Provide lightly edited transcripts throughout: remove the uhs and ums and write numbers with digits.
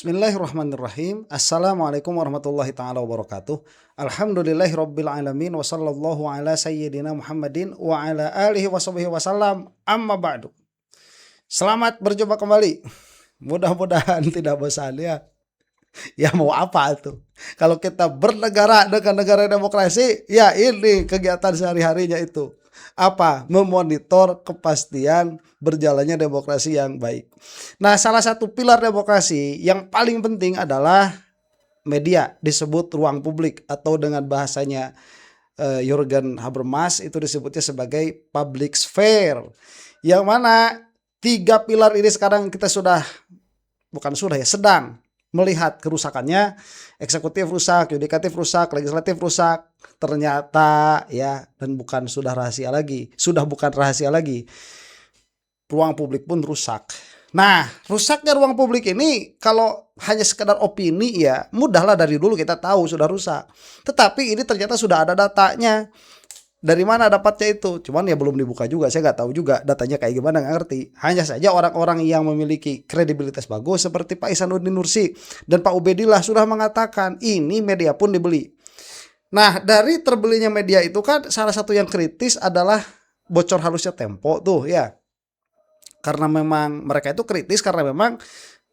Bismillahirrahmanirrahim. Assalamualaikum warahmatullahi taala wabarakatuh. Alhamdulillahirabbil alamin wa sallallahu ala sayyidina Muhammadin wa ala alihi washabihi wasallam. Amma ba'du. Selamat berjumpa kembali. Mudah-mudahan tidak bosan ya. Ya mau apa tuh? Kalau kita bernegara dengan negara demokrasi, ya ini kegiatan sehari-harinya itu. Apa? Memonitor kepastian berjalannya demokrasi yang baik. Nah, salah satu pilar demokrasi yang paling penting adalah media, disebut ruang publik atau dengan bahasanya Jürgen Habermas itu disebutnya sebagai public sphere. Yang mana tiga pilar ini sekarang kita sedang melihat kerusakannya. Eksekutif rusak, yudikatif rusak, legislatif rusak. Ternyata ya, dan bukan bukan rahasia lagi. Ruang publik pun rusak. Nah, rusaknya ruang publik ini kalau hanya sekedar opini ya mudahlah, dari dulu kita tahu sudah rusak. Tetapi ini ternyata sudah ada datanya. Dari mana dapatnya itu? Cuman ya belum dibuka juga, saya nggak tahu juga datanya kayak gimana, nggak ngerti. Hanya saja orang-orang yang memiliki kredibilitas bagus seperti Pak Ihsanuddin Nursi dan Pak Ubedillah sudah mengatakan ini media pun dibeli. Nah, dari terbelinya media itu kan salah satu yang kritis adalah bocor halusnya Tempo tuh ya. Karena memang mereka itu kritis karena memang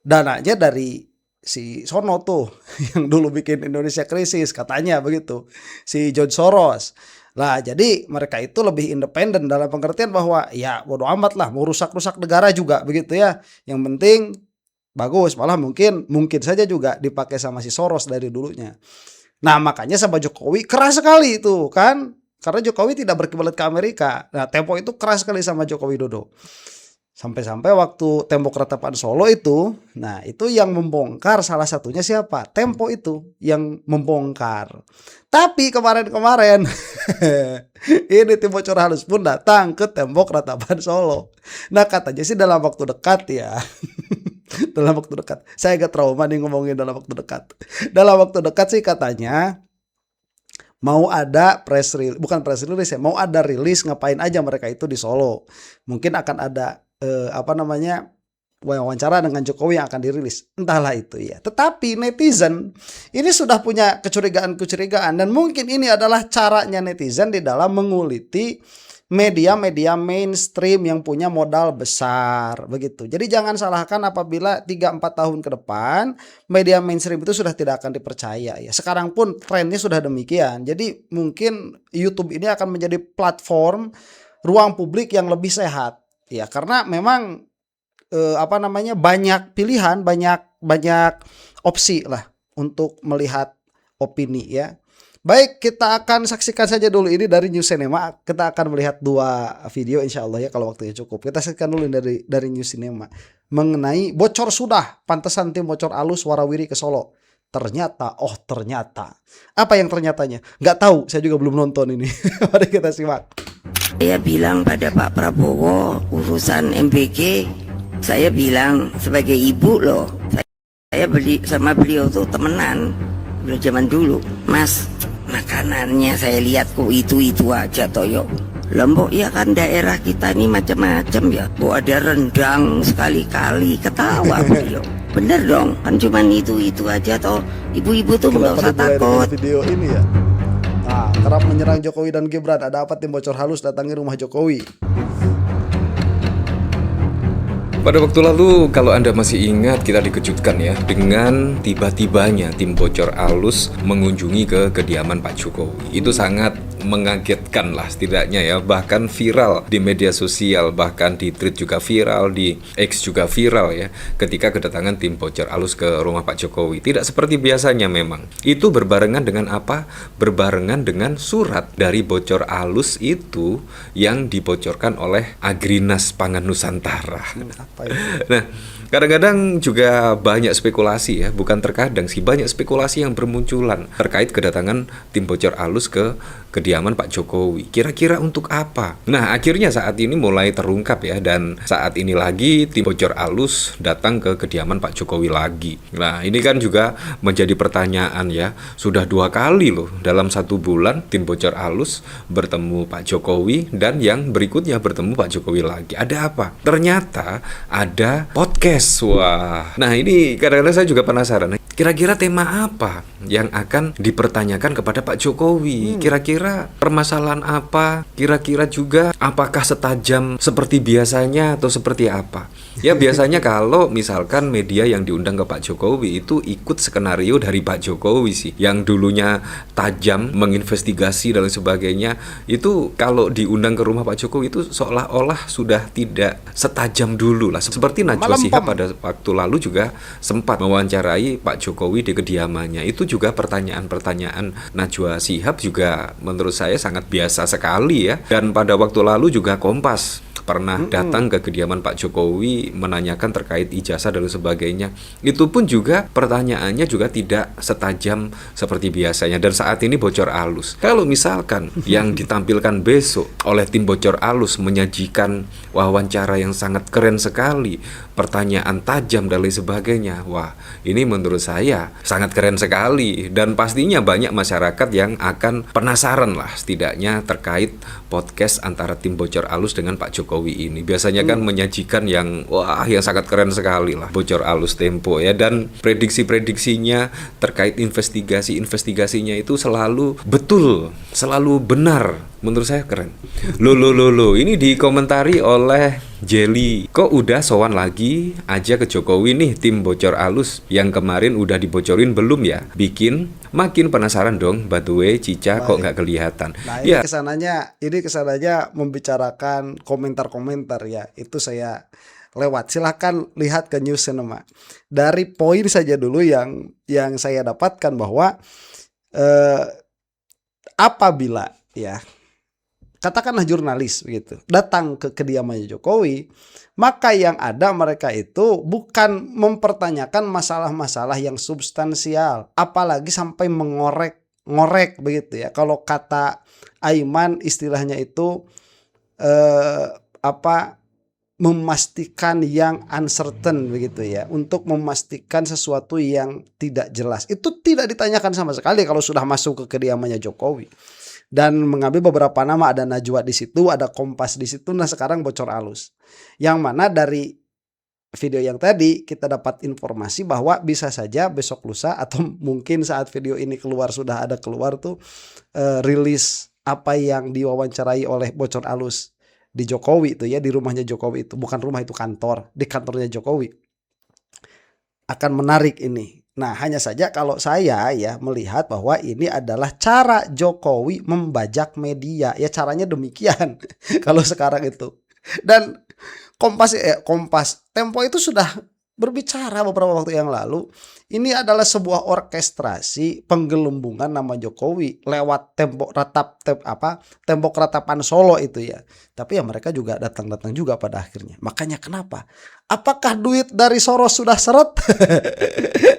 dananya dari si Sono tuh yang dulu bikin Indonesia krisis katanya begitu, si George Soros. Lah jadi mereka itu lebih independen dalam pengertian bahwa ya bodo amat lah mau rusak-rusak negara juga begitu ya. Yang penting bagus, malah mungkin saja juga dipakai sama si Soros dari dulunya. Nah makanya sama Jokowi keras sekali itu kan, karena Jokowi tidak berkiblat ke Amerika. Nah Tempo itu keras sekali sama Joko Widodo. Sampai-sampai waktu tembok ratapan Solo itu, nah itu yang membongkar salah satunya siapa? Tempo itu yang membongkar. Tapi kemarin ini tim bocor halus pun datang ke tembok ratapan Solo. Nah katanya sih dalam waktu dekat ya. Dalam waktu dekat. Saya agak trauma nih ngomongin dalam waktu dekat. Dalam waktu dekat sih katanya mau ada bukan press release ya, mau ada rilis ngapain aja mereka itu di Solo. Mungkin akan ada wawancara dengan Jokowi yang akan dirilis, entahlah itu ya. Tetapi netizen ini sudah punya kecurigaan dan mungkin ini adalah caranya netizen di dalam menguliti media-media mainstream yang punya modal besar begitu. Jadi jangan salahkan apabila 3-4 tahun ke depan media mainstream itu sudah tidak akan dipercaya ya. Sekarang pun trennya sudah demikian. Jadi mungkin YouTube ini akan menjadi platform ruang publik yang lebih sehat. Ya karena memang banyak pilihan, banyak opsi lah untuk melihat opini ya. Baik, kita akan saksikan saja dulu ini dari News Cinema. Kita akan melihat 2 video insya Allah ya kalau waktunya cukup. Kita saksikan dulu dari News Cinema mengenai bocor sudah pantesan tim bocor alus warawiri ke Solo. Ternyata apa yang ternyatanya? Nggak tahu, saya juga belum nonton ini. Mari kita simak. Saya bilang pada Pak Prabowo urusan MBG, saya bilang sebagai ibu loh, saya beli sama beliau tuh temenan udah zaman dulu. Mas, makanannya saya lihat kok itu aja toyo. Lombok ya kan daerah kita ini macam-macam ya. Kok ada rendang sekali-kali, ketawa beliau. Bener dong, kan cuman itu aja toh. Ibu-ibu tuh nggak usah takut. Video ini ya. Nah, kerap menyerang Jokowi dan Gibran. Ada apa tim bocor halus datangi rumah Jokowi? Pada waktu lalu, kalau Anda masih ingat, kita dikejutkan ya dengan tiba-tibanya tim bocor halus mengunjungi ke kediaman Pak Jokowi. Itu sangat mengagetkan lah setidaknya ya, bahkan viral di media sosial, bahkan di tweet juga viral, di X juga viral ya, ketika kedatangan tim bocor halus ke rumah Pak Jokowi. Tidak seperti biasanya memang. Itu berbarengan dengan apa? Berbarengan dengan surat dari bocor halus itu yang dibocorkan oleh Agrinas Pangan Nusantara. Nah, kadang-kadang juga banyak spekulasi ya, bukan terkadang sih, banyak spekulasi yang bermunculan terkait kedatangan tim bocor halus ke kediaman Pak Jokowi. Kira-kira untuk apa? Nah, akhirnya saat ini mulai terungkap ya, dan saat ini lagi tim bocor alus datang ke kediaman Pak Jokowi lagi. Nah, ini kan juga menjadi pertanyaan ya. Sudah 2 kali loh dalam 1 bulan tim bocor alus bertemu Pak Jokowi, dan yang berikutnya bertemu Pak Jokowi lagi. Ada apa? Ternyata ada podcast. Wah. Nah, ini kadang-kadang saya juga penasaran. Kira-kira tema apa yang akan dipertanyakan kepada Pak Jokowi? Kira-kira permasalahan apa? Kira-kira juga apakah setajam seperti biasanya atau seperti apa? Ya biasanya kalau misalkan media yang diundang ke Pak Jokowi itu ikut skenario dari Pak Jokowi sih. Yang dulunya tajam menginvestigasi dan sebagainya, itu kalau diundang ke rumah Pak Jokowi itu seolah-olah sudah tidak setajam dulu lah. Seperti Najwa Shihab pada waktu lalu juga sempat mewawancarai Pak Jokowi di kediamannya. Itu juga pertanyaan-pertanyaan Najwa Shihab juga menurut saya sangat biasa sekali ya. Dan pada waktu lalu juga Kompas pernah datang ke kediaman Pak Jokowi menanyakan terkait ijazah dan sebagainya. Itu pun juga pertanyaannya juga tidak setajam seperti biasanya. Dan saat ini bocor alus. Kalau misalkan yang ditampilkan besok oleh tim bocor alus menyajikan wawancara yang sangat keren sekali, pertanyaan tajam dan lain sebagainya, wah ini menurut saya sangat keren sekali. Dan pastinya banyak masyarakat yang akan penasaran lah setidaknya terkait podcast antara tim bocor alus dengan Pak Jokowi ini. Biasanya kan menyajikan yang wah yang sangat keren sekali lah bocor alus Tempo ya, dan prediksi-prediksinya terkait investigasinya itu selalu betul, selalu benar. Menurut saya keren. Loh, ini dikomentari oleh Jelly. Kok udah sowan lagi aja ke Jokowi nih tim bocor alus? Yang kemarin udah dibocorin belum ya? Bikin makin penasaran dong. By the way, Cica kok nggak kelihatan? Nah, ini kesananya membicarakan komentar-komentar ya. Itu saya lewat. Silahkan lihat ke News Cinema. Dari poin saja dulu yang saya dapatkan bahwa apabila ya katakanlah jurnalis begitu datang ke kediamannya Jokowi, maka yang ada mereka itu bukan mempertanyakan masalah-masalah yang substansial, apalagi sampai mengorek begitu ya. Kalau kata Aiman istilahnya itu memastikan yang uncertain begitu ya, untuk memastikan sesuatu yang tidak jelas. Itu tidak ditanyakan sama sekali kalau sudah masuk ke kediamannya Jokowi. Dan mengambil beberapa nama, ada Najwa di situ, ada Kompas di situ. Nah sekarang bocor alus, yang mana dari video yang tadi kita dapat informasi bahwa bisa saja besok lusa atau mungkin saat video ini keluar sudah ada keluar tuh rilis apa yang diwawancarai oleh bocor alus di Jokowi itu ya, di rumahnya Jokowi itu, bukan rumah itu kantor, di kantornya Jokowi. Akan menarik ini. Nah, hanya saja kalau saya ya melihat bahwa ini adalah cara Jokowi membajak media. Ya caranya demikian kalau sekarang itu. Dan Kompas Tempo itu sudah berbicara beberapa waktu yang lalu. Ini adalah sebuah orkestrasi penggelembungan nama Jokowi lewat tembok ratapan Solo itu ya. Tapi ya mereka juga datang juga pada akhirnya. Makanya kenapa? Apakah duit dari Soros sudah seret?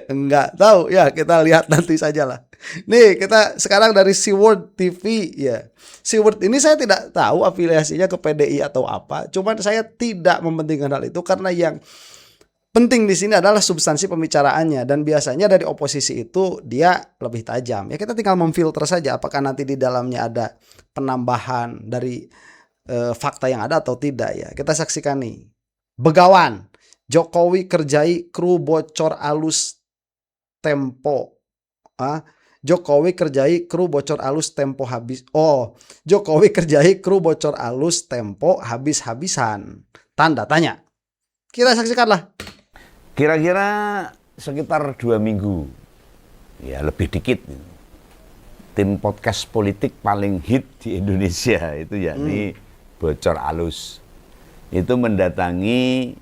Enggak tahu ya, kita lihat nanti sajalah. Nih kita sekarang dari SeaWorld TV ya. SeaWorld ini saya tidak tahu afiliasinya ke PDI atau apa. Cuman saya tidak mementingkan hal itu karena yang penting di sini adalah substansi pembicaraannya, dan biasanya dari oposisi itu dia lebih tajam. Ya kita tinggal memfilter saja apakah nanti di dalamnya ada penambahan dari fakta yang ada atau tidak ya. Kita saksikan nih. Begawan, Jokowi kerjai kru bocor alus Tempo. Jokowi kerjai kru bocor alus Tempo habis. Oh, Jokowi kerjai kru bocor alus Tempo habis-habisan. Tanda tanya. Kita saksikanlah. Kira-kira sekitar 2 minggu, ya lebih dikit, tim podcast politik paling hit di Indonesia itu yakni Bocor Alus. Itu mendatangi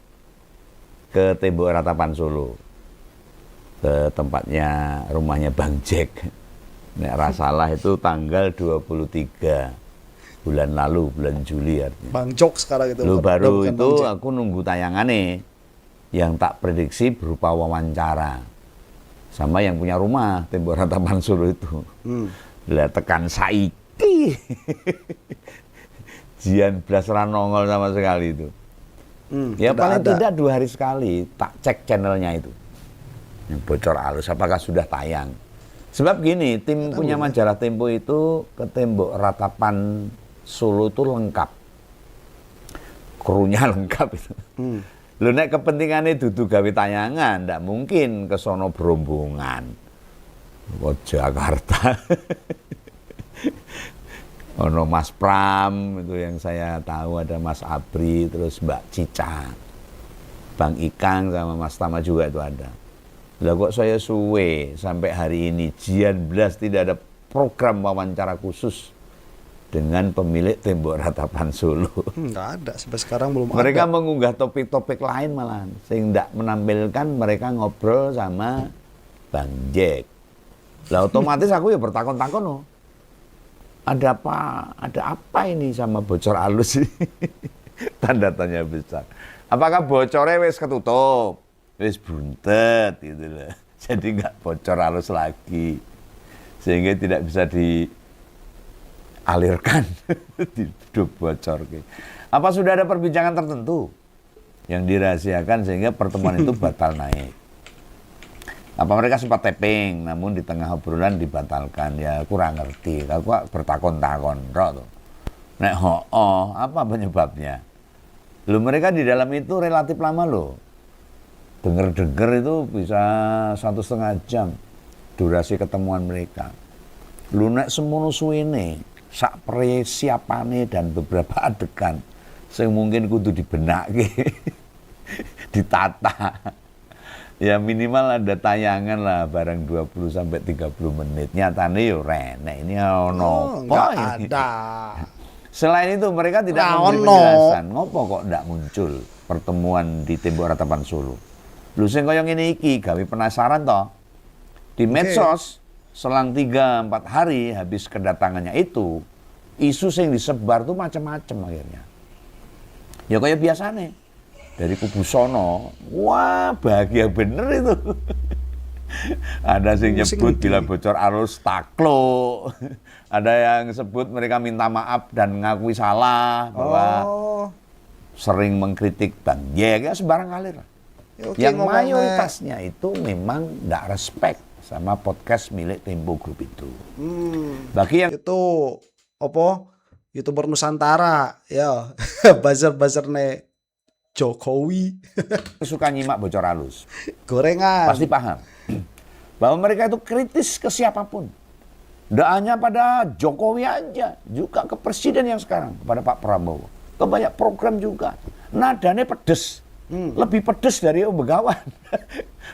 ke Tembok Ratapan Solo, ke tempatnya rumahnya Bang Jack. Nek rasalah itu tanggal 23 bulan lalu, bulan Juli artinya. Bang Jok sekarang itu. Lu baru itu aku nunggu tayangannya. Yang tak prediksi berupa wawancara sama yang punya rumah Tembok Ratapan Solo itu. Lah tekan saiki lagi. Jian blas ra nongol sama sekali itu. Ya tidak paling ada. tidak 2 hari sekali tak cek channelnya itu. Yang bocor alus apakah sudah tayang. Sebab gini, tim punya majalah Tempo itu ke tembok ratapan Solo itu lengkap. Krunya lengkap itu. Lu nek kepentingannya dudu gawe tayangan, ndak mungkin ke sono berombongan. Ke Jakarta. Ono Mas Pram itu yang saya tahu, ada Mas Abri, terus Mbak Cica, Bang Ikang sama Mas Tama juga itu ada. Lah kok saya suwe sampai hari ini Jian Blas tidak ada program wawancara khusus dengan pemilik Tembok Ratapan Solo. Nggak ada sampai sekarang belum Mereka ada. mengunggah topik-topik lain malahan, sehingga menampilkan mereka ngobrol sama Bang Jack. Lah otomatis aku ya bertakon-takon loh. Ada apa ini sama bocor alus ini? Tanda tanya besar. Apakah bocornya wis ketutup? Wis buntet gitu loh. Jadi nggak bocor halus lagi. Sehingga tidak bisa dialirkan. Hidup bocor. Apa sudah ada perbincangan tertentu yang dirahasiakan sehingga pertemuan itu batal naik? Apa mereka sempat tapping namun di tengah obrolan dibatalkan? Ya kurang ngerti. Aku bertakon-takon tuh. Nek apa penyebabnya? Loh mereka di dalam itu relatif lama loh. Dengar-dengar itu bisa 1,5 jam durasi ketemuan mereka. Lu nek semono suwene sak persiapane dan beberapa adegan sing mungkin kudu dibenake ditata. Ya minimal ada tayangan lah barang 20 sampai 30 menit. Nyatane yo renek ini ono Nggak apa ini? ada. Selain itu mereka tidak Nah, memberi ono. penjelasan. Ngopo kok ndak muncul pertemuan di Tembok Ratapan Solo? Lu sing kaya ngene iki gawe penasaran toh. Di medsos selang 3-4 hari habis kedatangannya itu, isu sing disebar tuh macam-macam akhirnya. Ya kayak biasanya dari kubu sono, wah bahagia bener itu. Ada yang nyebut bila bocor arus takluk. Ada yang sebut mereka minta maaf dan ngakui salah bahwa sering mengkritik Bang Jack, ya sembarang kali lah. Ya, oke, Yang ngomongnya. mayoritasnya itu memang tidak respect sama podcast milik Tempo Group itu. Bagi yang Itu apa? YouTuber Nusantara ya. Buzzer nih Jokowi suka nyimak bocor halus gorengan. pasti paham bahwa mereka itu kritis ke siapapun. Tidak hanya pada Jokowi aja, juga ke presiden yang sekarang, kepada Pak Prabowo. Ke banyak program juga. Nadanya pedes. Lebih pedes dari Om Begawan.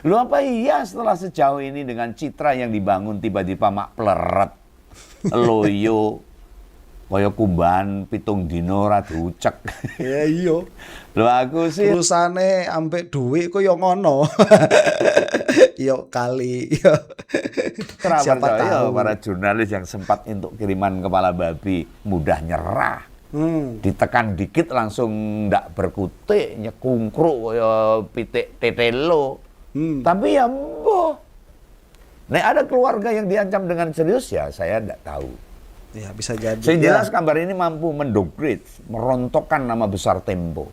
Lu apa iya setelah sejauh ini dengan citra yang dibangun tiba-tiba mak pleret, loyo, kaya kumbahan pitung dino ra diucek. Ya iya. Lho aku sih Urusane ambek duit kok yo ngono. Yo kali. Yo. Siapa percaya tahu. para jurnalis yang sempat untuk kiriman kepala babi mudah nyerah. Ditekan dikit langsung ndak berkutik, nyekungkruk kaya pitik tetelo. Tapi ya mboh. Nek ada keluarga yang diancam dengan serius ya saya ndak tahu. Ya bisa jadi. Saya Ya. jelas kabar ini mampu mendowngrade, merontokkan nama besar Tempo.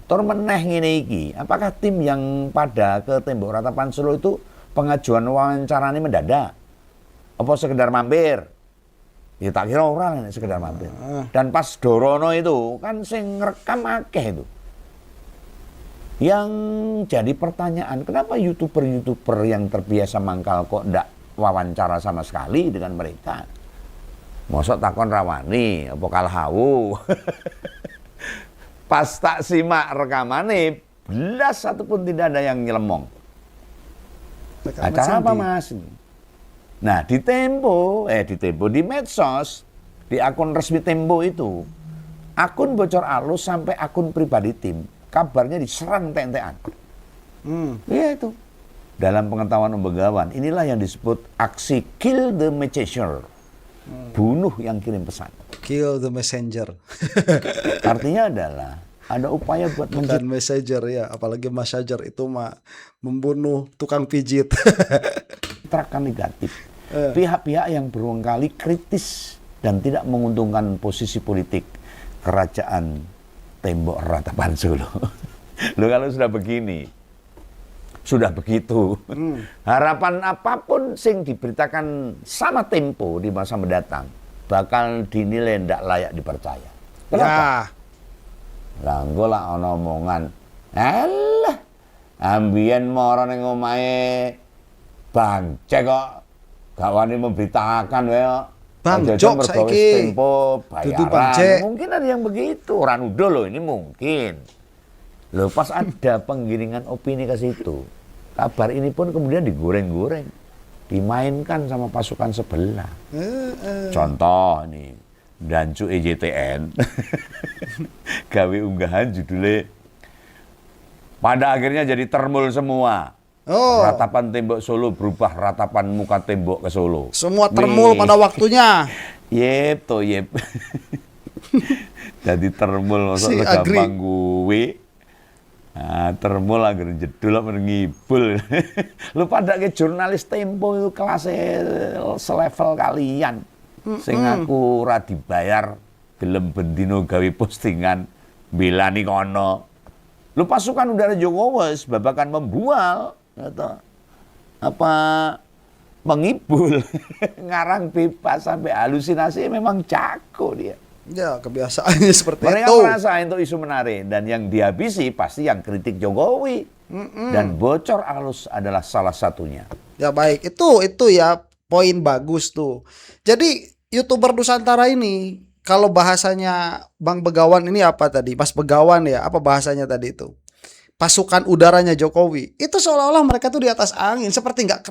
Tur meneh ngene iki, apakah tim yang pada ke Tembok Ratapan Solo itu pengajuan wawancaranya mendadak? Apa sekedar mampir? Ya tak kira orang ini sekedar mampir. Dan pas Dorono itu kan sing ngerekam akeh itu. Yang jadi pertanyaan, kenapa YouTuber-YouTuber yang terbiasa mangkal kok ndak wawancara sama sekali dengan mereka? Mosok takon rawani, apa kalah hawu? Pas tak simak rekamannya, belas satupun tidak ada yang nyelemong. Acara apa mas? Nah di di medsos, di akun resmi Tempo itu, akun bocor alus sampai akun pribadi tim, kabarnya diserang tentean. Iya itu. Dalam pengetahuan Om Begawan, inilah yang disebut aksi kill the messenger. Bunuh yang kirim pesan. Kill the messenger. Artinya adalah ada upaya buat Bukan messenger ya, apalagi messenger itu mah membunuh tukang pijit. mencitrakan negatif. Pihak-pihak yang berulang kali kritis dan tidak menguntungkan posisi politik kerajaan tembok ratapan Solo. Loh kalau sudah begini, sudah begitu, harapan apapun sing diberitakan sama Tempo di masa mendatang bakal dinilai tidak layak dipercaya. Kenapa? Lah engko lah ana omongan, alah ambien mara ning omahe Bang Cek kok gak wani memberitakan wae kok. Bang Aja Jok mergo wis saiki Tempo dudu Bang Cek. bayaran. Mungkin ada yang begitu, ora nuduh loh, ini mungkin. Loh pas ada penggiringan opini ke situ, kabar ini pun kemudian digoreng-goreng, dimainkan sama pasukan sebelah. Contoh nih, Dancu EJTN gawe unggahan judulnya pada akhirnya jadi termul semua. Oh, Ratapan tembok Solo berubah ratapan muka tembok ke Solo. semua termul pada waktunya. Yep to yep. Jadi termul masa Si gampang gue. Nah, termul agar jedul apa ngibul. Lu pada ke jurnalis Tempo itu kelasnya selevel kalian. Sing aku ora dibayar gelem bendino gawe postingan belani kono. Lu pasukan udara Jokowi wis babakan membual atau apa menghibur ngarang bebas sampai halusinasi memang jago dia. Ya, kebiasaannya seperti Mereka itu. merasa itu isu menarik dan yang dihabisi pasti yang kritik Jokowi. Dan bocor alus adalah salah satunya. Ya baik, itu ya poin bagus tuh. Jadi YouTuber Nusantara ini kalau bahasanya Bang Begawan ini apa tadi? Mas Begawan ya, apa bahasanya tadi itu? Pasukan udaranya Jokowi. Itu seolah-olah mereka tuh di atas angin, seperti nggak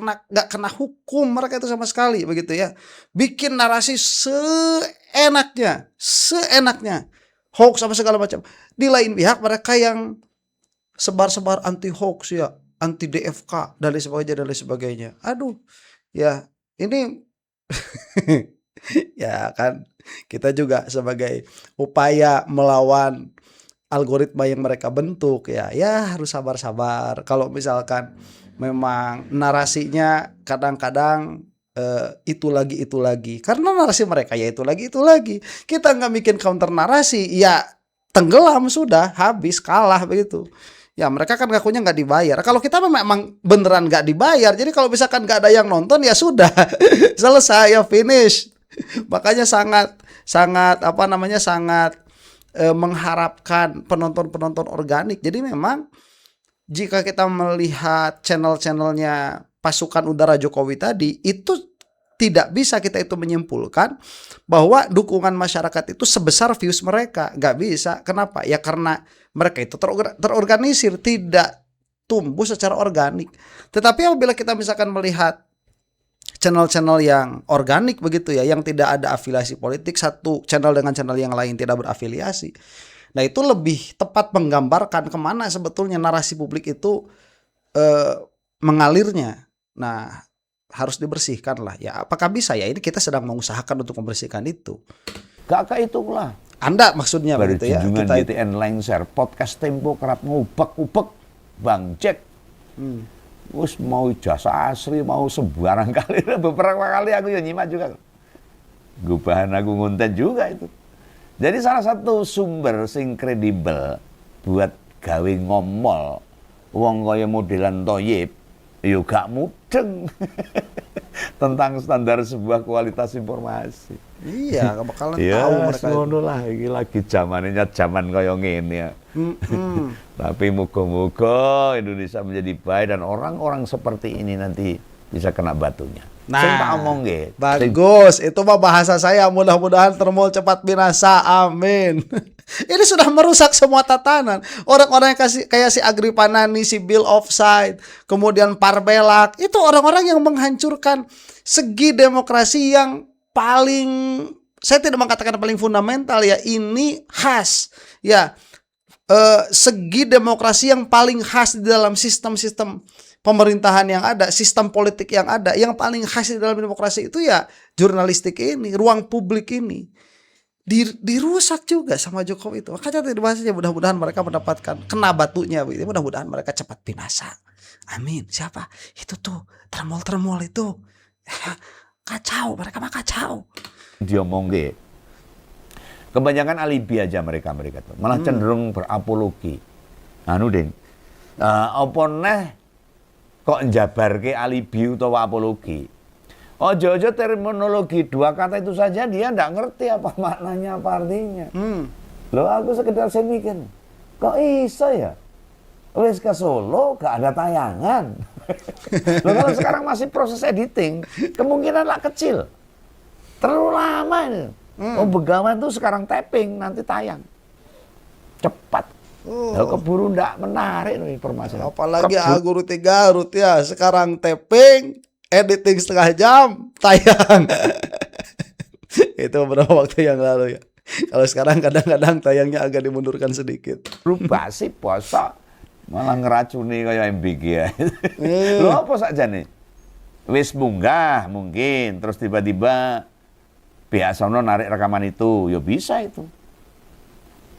kena hukum mereka itu sama sekali begitu ya. Bikin narasi seenaknya. Hoax apa segala macam. Di lain pihak mereka yang sebar-sebar anti hoax ya, anti DFK dan lain sebagainya. Aduh. Ya, ini ya kan kita juga sebagai upaya melawan algoritma yang mereka bentuk ya harus sabar-sabar. Kalau misalkan memang narasinya kadang-kadang itu lagi karena narasi mereka ya itu lagi kita nggak bikin counter narasi ya tenggelam sudah habis kalah begitu ya. Mereka kan ngakunya nggak dibayar. Kalau kita memang beneran nggak dibayar, jadi kalau misalkan nggak ada yang nonton ya sudah selesai ya finish. Makanya sangat mengharapkan penonton organik. Jadi memang jika kita melihat channel-channelnya pasukan udara Jokowi tadi, itu tidak bisa kita itu menyimpulkan bahwa dukungan masyarakat itu sebesar views mereka. Nggak bisa. Kenapa? Ya karena mereka itu terorganisir, tidak tumbuh secara organik. Tetapi apabila kita misalkan melihat channel-channel yang organik begitu ya, yang tidak ada afiliasi politik, satu channel dengan channel yang lain tidak berafiliasi. Nah itu lebih tepat menggambarkan kemana sebetulnya narasi publik itu mengalirnya. Nah harus dibersihkan lah ya. Apakah bisa ya? Ini kita sedang mengusahakan untuk membersihkan itu. Gak itulah. Anda maksudnya Baru begitu ya? junjungan Kita GTN Lengser, podcast Tempo kerap ngubek-ubek Bang Cek. Wis mau jasa asri, mau sembarang kali. Beberapa kali aku ya nyimak juga. Gubahan aku ngonten juga itu. Jadi salah satu sumber sing kredibel buat gawe ngomol wong kaya modelan Thoyib yo gak mudeng tentang standar sebuah kualitas informasi. iya gak bakalan Ya, tahu mereka. ngono lah, iki lagi zamannya zaman kaya ngene ya. Tapi moga-moga Indonesia menjadi baik dan orang-orang seperti ini nanti bisa kena batunya. Nah, Sing tak omong nggih. Bagus, itu mah bahasa saya. Mudah-mudahan termol cepat binasa. Amin. Ini sudah merusak semua tatanan. Orang-orang yang kayak si Agripanani, si Bill Offside, kemudian Parbelak, itu orang-orang yang menghancurkan segi demokrasi yang paling, saya tidak mengatakan paling fundamental ya, ini khas ya. Segi demokrasi yang paling khas di dalam sistem-sistem pemerintahan yang ada, sistem politik yang ada, yang paling khas di dalam demokrasi itu ya jurnalistik ini, ruang publik ini dirusak juga sama Jokowi itu. Makanya tadi bahasanya mudah-mudahan mereka mendapatkan kena batunya begitu. Mudah-mudahan mereka cepat binasa. Amin. Siapa? Itu tuh termol itu. kacau, mereka mah kacau. Diomongke. Kebanyakan alibi aja mereka tuh. Malah cenderung berapologi. Anu Ding. Apa neh kok njabarke alibi utawa apologi? Ojo-ojo terminologi dua kata itu saja dia ndak ngerti apa maknanya, apa artinya. Loh aku sekedar saya mikir, kok iso ya? Wes ke Solo gak ada tayangan. Loh kalau sekarang masih proses editing, kemungkinan lah kecil. Terlalu lama ini. Oh Begawan tuh sekarang tapping, nanti tayang. Cepat. Loh keburu ndak menarik loh informasi. Apalagi Aguru Garut ya, sekarang tapping, editing setengah jam, tayang. Itu beberapa waktu yang lalu ya. Kalau sekarang kadang-kadang tayangnya agak dimundurkan sedikit. Rubah sih poso malah ngeracuni kayak MBG ya. Lo apa saja nih? Wis munggah mungkin, terus tiba-tiba pihak sono narik rekaman itu, ya bisa itu.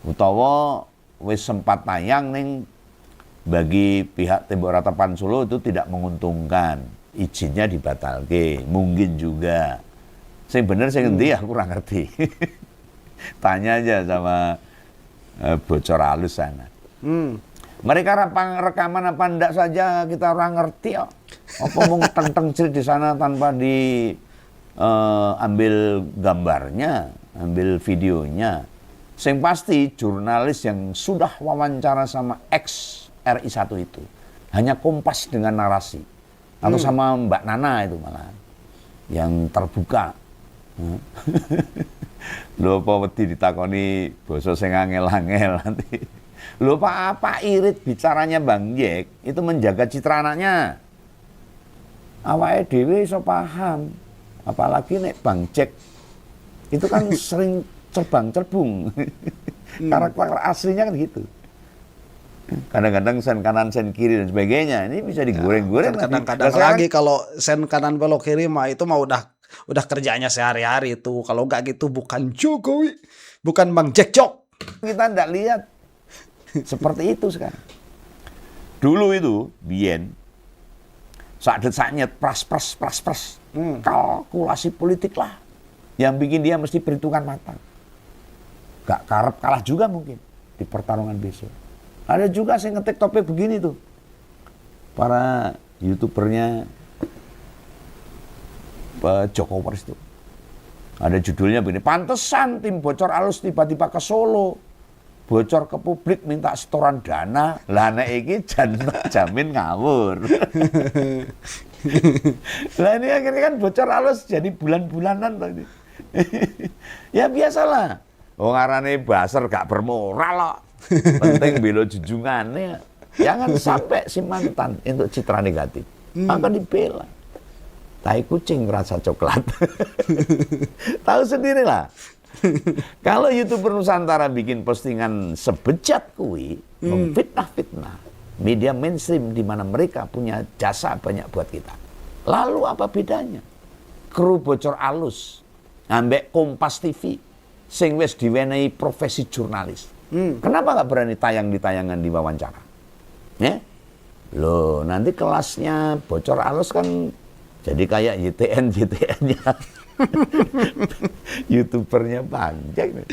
Utawa wis sempat tayang ning bagi pihak Tembok Ratapan Solo itu tidak menguntungkan, izinnya dibatalke, mungkin juga. Sing bener sing endi aku kurang ngerti. Tanya aja sama bocor halus sana. Mereka rekaman apa enggak saja kita orang ngerti kok. Apa mau teng-teng di sana tanpa di ambil gambarnya, ambil videonya. Sing pasti jurnalis yang sudah wawancara sama ex RI1 itu hanya Kompas dengan narasi. Atau sama Mbak Nana itu malah yang terbuka. Lho apa wedi ditakoni basa sing angel-angel nanti. Lho apa irit bicaranya Bang Jack itu menjaga citra anaknya. Awake dhewe iso paham. Apalagi nek Bang Jack itu kan sering cerbang-cerbung. Karakter aslinya kan gitu. Kadang-kadang sen kanan sen kiri dan sebagainya. Ini bisa digoreng-goreng. Kadang-kadang lagi kalau sen kanan belok kiri mah itu mah udah kerjanya sehari-hari itu. Kalau enggak gitu bukan Jokowi, bukan Bang Jack Jok. Kita enggak lihat seperti itu sekarang. Dulu itu biyen sakdet-saknyet pras. Kalkulasi politik lah yang bikin dia mesti perhitungan matang. Gak karep kalah juga mungkin di pertarungan besok. Ada juga saya ngetik topik begini tuh. Para YouTubernya Jokowers itu. Ada judulnya begini, pantesan tim bocor halus tiba-tiba ke Solo. Bocor ke publik minta setoran dana. Lah nek iki jamin ngawur. Lah ini akhirnya kan bocor halus jadi bulan-bulanan tadi. Ya biasalah. Wong arane baser gak bermoral kok. Penting bela junjungannya. Jangan sampai si mantan untuk citra negatif. Akan dibela. Tai kucing rasa coklat. Tahu sendiri lah. Kalau YouTuber Nusantara bikin postingan sebejat kui, memfitnah-fitnah media mainstream di mana mereka punya jasa banyak buat kita. Lalu apa bedanya? Kru bocor halus, ambek Kompas TV, sing wis diwenehi profesi jurnalis. Kenapa nggak berani tayang di tayangan di wawancara? Ya? Loh, nanti kelasnya bocor halus kan jadi kayak YTN-nya. YouTubernya panjang.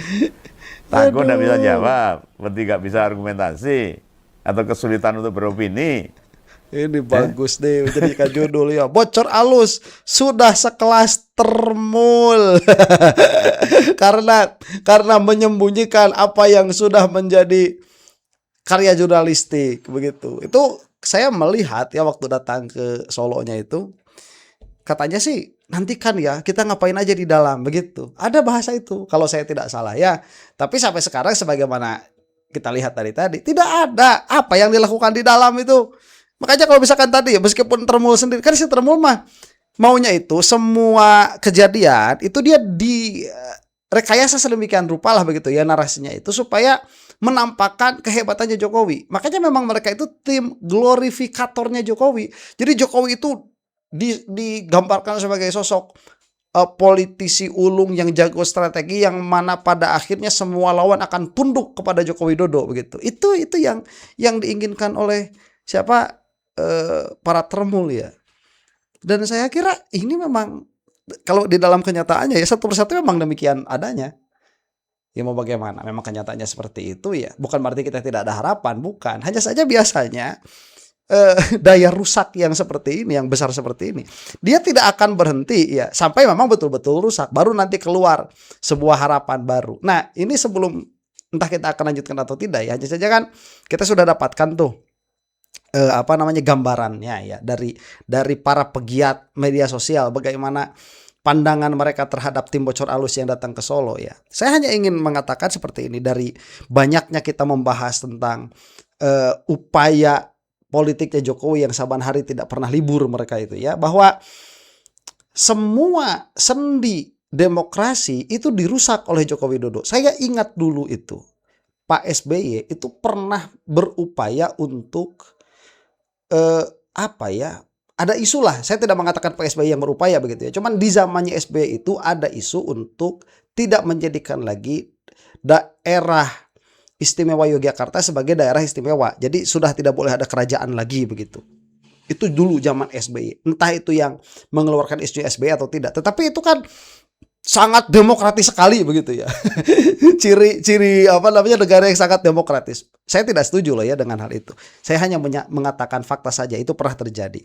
Takut nggak bisa jawab, berarti nggak bisa argumentasi, atau kesulitan untuk beropini. Ini bagus deh, jadikan judul ya. Bocor halus sudah sekelas Termul. karena menyembunyikan apa yang sudah menjadi karya jurnalistik begitu. Itu saya melihat ya waktu datang ke Solonya itu. Katanya sih nantikan ya kita ngapain aja di dalam begitu. Ada bahasa itu kalau saya tidak salah ya. Tapi sampai sekarang sebagaimana kita lihat dari tadi tidak ada apa yang dilakukan di dalam itu. Makanya kalau misalkan tadi ya meskipun Termul sendiri kan si Termul mah maunya itu semua kejadian itu dia di rekayasa sedemikian rupa lah begitu ya narasinya itu supaya menampakkan kehebatannya Jokowi. Makanya memang mereka itu tim glorifikatornya Jokowi. Jadi Jokowi itu digambarkan sebagai sosok politisi ulung yang jago strategi yang mana pada akhirnya semua lawan akan tunduk kepada Joko Widodo begitu. Itu yang diinginkan oleh siapa para Termul ya. Dan saya kira ini memang kalau di dalam kenyataannya ya satu persatu memang demikian adanya. Ya mau bagaimana? Memang kenyataannya seperti itu ya. Bukan berarti kita tidak ada harapan, bukan. Hanya saja biasanya daya rusak yang seperti ini, yang besar seperti ini, dia tidak akan berhenti ya sampai memang betul-betul rusak. Baru nanti keluar sebuah harapan baru. Nah, ini sebelum entah kita akan lanjutkan atau tidak ya. Hanya saja kan kita sudah dapatkan tuh gambarannya ya dari para pegiat media sosial bagaimana pandangan mereka terhadap tim bocor alus yang datang ke Solo ya. Saya hanya ingin mengatakan seperti ini, dari banyaknya kita membahas tentang upaya politiknya Jokowi yang saban hari tidak pernah libur mereka itu ya, bahwa semua sendi demokrasi itu dirusak oleh Joko Widodo. Saya ingat dulu itu Pak SBY itu pernah berupaya untuk ada isu lah, saya tidak mengatakan Pak SBY yang berupaya begitu ya. Cuman di zamannya SBY itu ada isu untuk tidak menjadikan lagi daerah istimewa Yogyakarta sebagai daerah istimewa. Jadi sudah tidak boleh ada kerajaan lagi begitu. Itu dulu zaman SBY. Entah itu yang mengeluarkan isu SBY atau tidak. Tetapi itu kan sangat demokratis sekali begitu ya. Ciri negara yang sangat demokratis. Saya tidak setuju loh ya dengan hal itu. Saya hanya mengatakan fakta saja, itu pernah terjadi.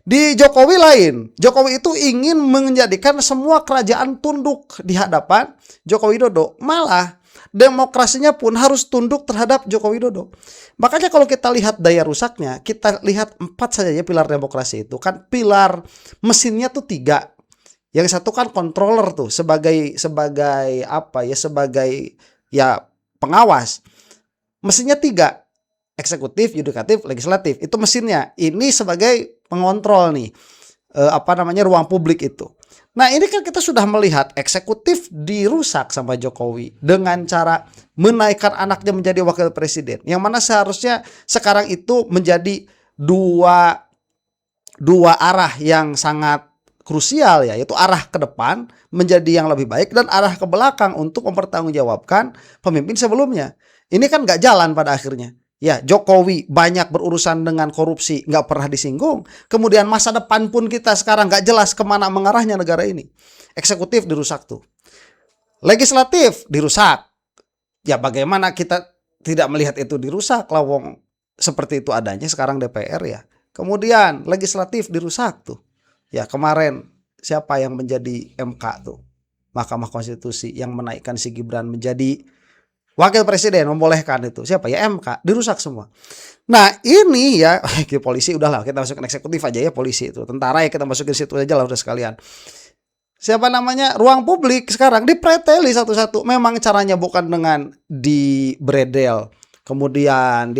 Di Jokowi lain. Jokowi itu ingin menjadikan semua kerajaan tunduk di hadapan Joko Widodo. Malah demokrasinya pun harus tunduk terhadap Joko Widodo. Makanya kalau kita lihat daya rusaknya, kita lihat 4 saja ya pilar demokrasi itu. Kan pilar mesinnya tuh 3. Yang satu kan controller tuh sebagai pengawas. Mesinnya 3, eksekutif, yudikatif, legislatif. Itu mesinnya. Ini sebagai pengontrol nih, ruang publik itu. Nah ini kan kita sudah melihat eksekutif dirusak sama Jokowi dengan cara menaikkan anaknya menjadi wakil presiden. Yang mana seharusnya sekarang itu menjadi dua arah yang sangat krusial ya, yaitu arah ke depan menjadi yang lebih baik dan arah ke belakang untuk mempertanggungjawabkan pemimpin sebelumnya. Ini kan nggak jalan pada akhirnya. Ya, Jokowi banyak berurusan dengan korupsi, nggak pernah disinggung. Kemudian masa depan pun kita sekarang nggak jelas kemana mengarahnya negara ini. Eksekutif dirusak tuh. Legislatif dirusak. Ya bagaimana kita tidak melihat itu dirusak, lawong seperti itu adanya sekarang DPR ya. Kemudian legislatif dirusak tuh. Ya kemarin siapa yang menjadi MK tuh? Mahkamah Konstitusi yang menaikkan si Gibran menjadi wakil presiden, membolehkan itu. Siapa ya? MK. Dirusak semua. Nah ini ya polisi udahlah kita masukin eksekutif aja ya, polisi itu. Tentara ya kita masukin situ aja lah udah sekalian. Siapa namanya? Ruang publik sekarang dipreteli satu-satu. Memang caranya bukan dengan dibredel, kemudian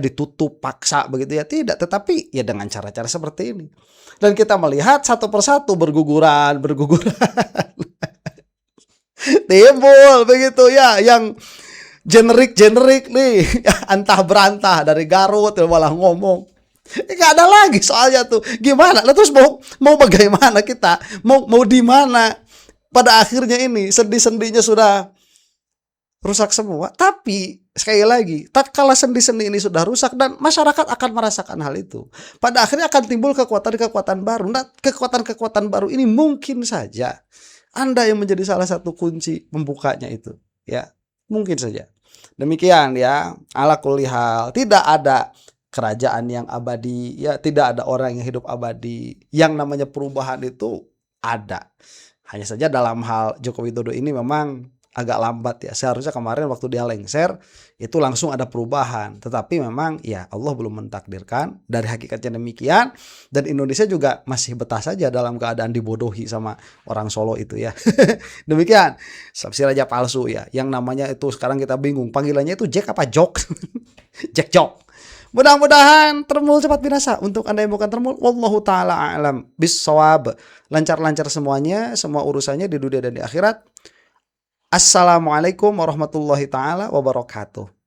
ditutup paksa begitu ya, tidak, tetapi ya dengan cara-cara seperti ini. Dan kita melihat satu persatu berguguran timbul begitu ya, yang generik nih antah berantah dari Garut malah ngomong nggak ada lagi soalnya tuh gimana lah, terus mau bagaimana kita mau di mana pada akhirnya ini sendi-sendinya sudah rusak semua. Tapi sekali lagi, tatkala sendi-sendi ini sudah rusak dan masyarakat akan merasakan hal itu, pada akhirnya akan timbul kekuatan-kekuatan baru. Nah, kekuatan-kekuatan baru ini mungkin saja Anda yang menjadi salah satu kunci pembukanya itu, ya. Mungkin saja. Demikian ya, ala kulli hal, tidak ada kerajaan yang abadi, ya, tidak ada orang yang hidup abadi. Yang namanya perubahan itu ada. Hanya saja dalam hal Joko Widodo ini memang agak lambat ya. Seharusnya kemarin waktu dia lengser itu langsung ada perubahan. Tetapi memang ya Allah belum mentakdirkan, dari hakikatnya demikian. Dan Indonesia juga masih betah saja dalam keadaan dibodohi sama orang Solo itu ya. Demikian. Si raja palsu ya. Yang namanya itu sekarang kita bingung. Panggilannya itu Jack apa Jok? Jack Jok. Mudah-mudahan Termul cepat binasa. Untuk Anda yang bukan Termul, wallahu taala a'lam bis-shawab. Lancar-lancar semuanya, semua urusannya di dunia dan di akhirat. Assalamualaikum warahmatullahi taala wabarakatuh.